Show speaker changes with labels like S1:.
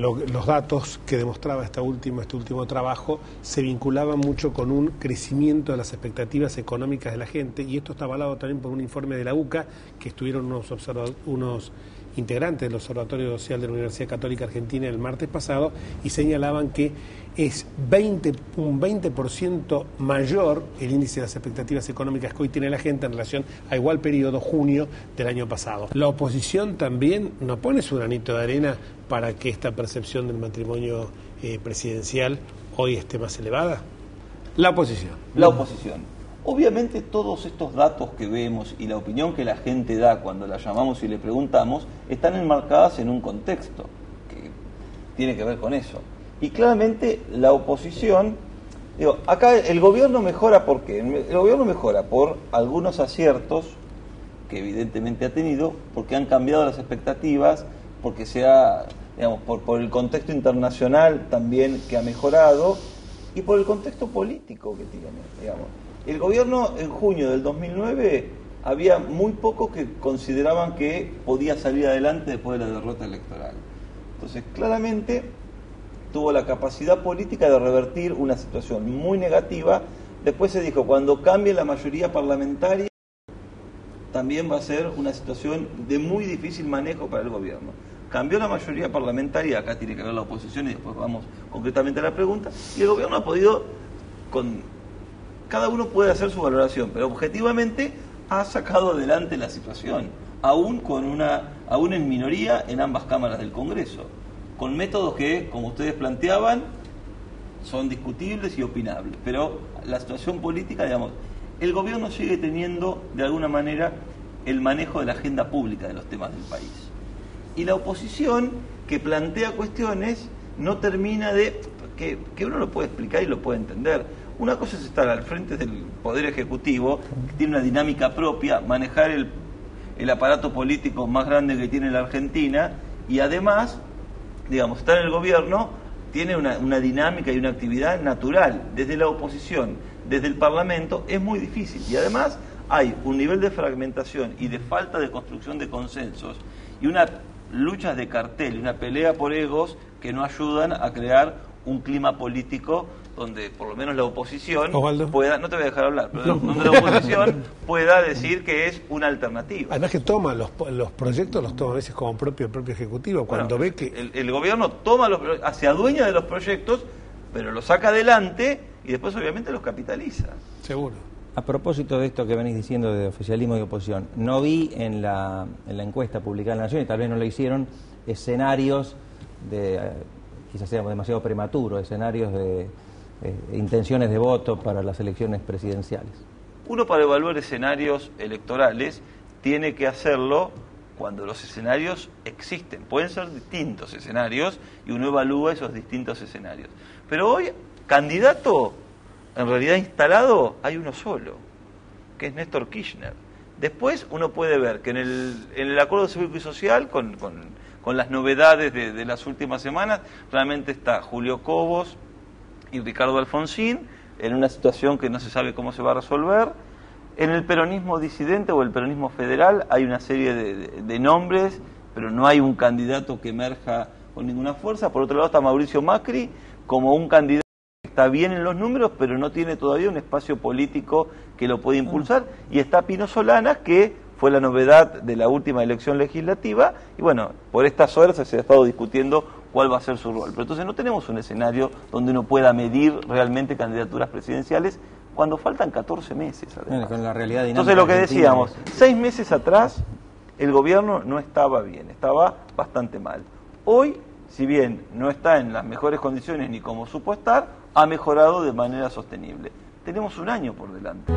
S1: Los datos que demostraba este último trabajo se vinculaban mucho con un crecimiento de las expectativas económicas de la gente, y esto está avalado también por un informe de la UCA, que estuvieron unos integrantes del Observatorio Social de la Universidad Católica Argentina el martes pasado, y señalaban que es un 20% mayor el índice de las expectativas económicas que hoy tiene la gente en relación a igual periodo, junio del año pasado. La oposición también no pone su granito de arena para que esta percepción del matrimonio presidencial hoy esté más elevada. La oposición.
S2: La oposición. Obviamente todos estos datos que vemos y la opinión que la gente da cuando la llamamos y le preguntamos están enmarcadas en un contexto que tiene que ver con eso. Y claramente la oposición, acá el gobierno mejora, ¿por qué? El gobierno mejora por algunos aciertos que evidentemente ha tenido, porque han cambiado las expectativas, porque por el contexto internacional también que ha mejorado, y por el contexto político que tiene, digamos. El gobierno en junio del 2009 había muy pocos que consideraban que podía salir adelante después de la derrota electoral. Entonces, claramente tuvo la capacidad política de revertir una situación muy negativa. Después se dijo, cuando cambie la mayoría parlamentaria, también va a ser una situación de muy difícil manejo para el gobierno. Cambió la mayoría parlamentaria, acá tiene que ver la oposición y después vamos concretamente a la pregunta, y el gobierno ha podido, cada uno puede hacer su valoración, pero objetivamente ha sacado adelante la situación, aún en minoría en ambas cámaras del Congreso, con métodos que, como ustedes planteaban, son discutibles y opinables, pero la situación política, digamos, el gobierno sigue teniendo, de alguna manera, el manejo de la agenda pública de los temas del país. Y la oposición, que plantea cuestiones, no termina de... que uno lo puede explicar y lo puede entender. Una cosa es estar al frente del Poder Ejecutivo, que tiene una dinámica propia, manejar el aparato político más grande que tiene la Argentina, y además, digamos, estar en el gobierno tiene una dinámica y una actividad natural. Desde la oposición, desde el Parlamento, es muy difícil. Y además hay un nivel de fragmentación y de falta de construcción de consensos y unas luchas de cartel y una pelea por egos que no ayudan a crear un clima político donde por lo menos la oposición pueda, no te voy a dejar hablar, pero donde la oposición pueda decir que es una alternativa.
S1: Además que toma los proyectos, los toma a veces como el propio Ejecutivo, cuando ve que...
S2: El gobierno toma se adueña de los proyectos, pero los saca adelante y después obviamente los capitaliza.
S1: Seguro.
S3: A propósito de esto que venís diciendo de oficialismo y oposición, no vi en la encuesta publicada en La Nación, y tal vez no lo hicieron, escenarios quizás sea demasiado prematuro, escenarios de intenciones de voto para las elecciones presidenciales.
S2: Uno, para evaluar escenarios electorales, tiene que hacerlo cuando los escenarios existen. Pueden ser distintos escenarios y uno evalúa esos distintos escenarios. Pero hoy, candidato, en realidad instalado, hay uno solo, que es Néstor Kirchner. Después uno puede ver que en el Acuerdo Cívico y Social, con las novedades de las últimas semanas, realmente está Julio Cobos y Ricardo Alfonsín, en una situación que no se sabe cómo se va a resolver. En el peronismo disidente o el peronismo federal hay una serie de nombres, pero no hay un candidato que emerja con ninguna fuerza. Por otro lado está Mauricio Macri como un candidato que está bien en los números, pero no tiene todavía un espacio político que lo pueda impulsar. Y está Pino Solanas, que fue la novedad de la última elección legislativa, y bueno, por estas horas se ha estado discutiendo cuál va a ser su rol. Pero entonces no tenemos un escenario donde uno pueda medir realmente candidaturas presidenciales cuando faltan 14 meses.
S3: Con la realidad dinámica.
S2: Entonces lo que decíamos, 6 meses atrás el gobierno no estaba bien, estaba bastante mal. Hoy, si bien no está en las mejores condiciones ni como supo estar, ha mejorado de manera sostenible. Tenemos un año por delante.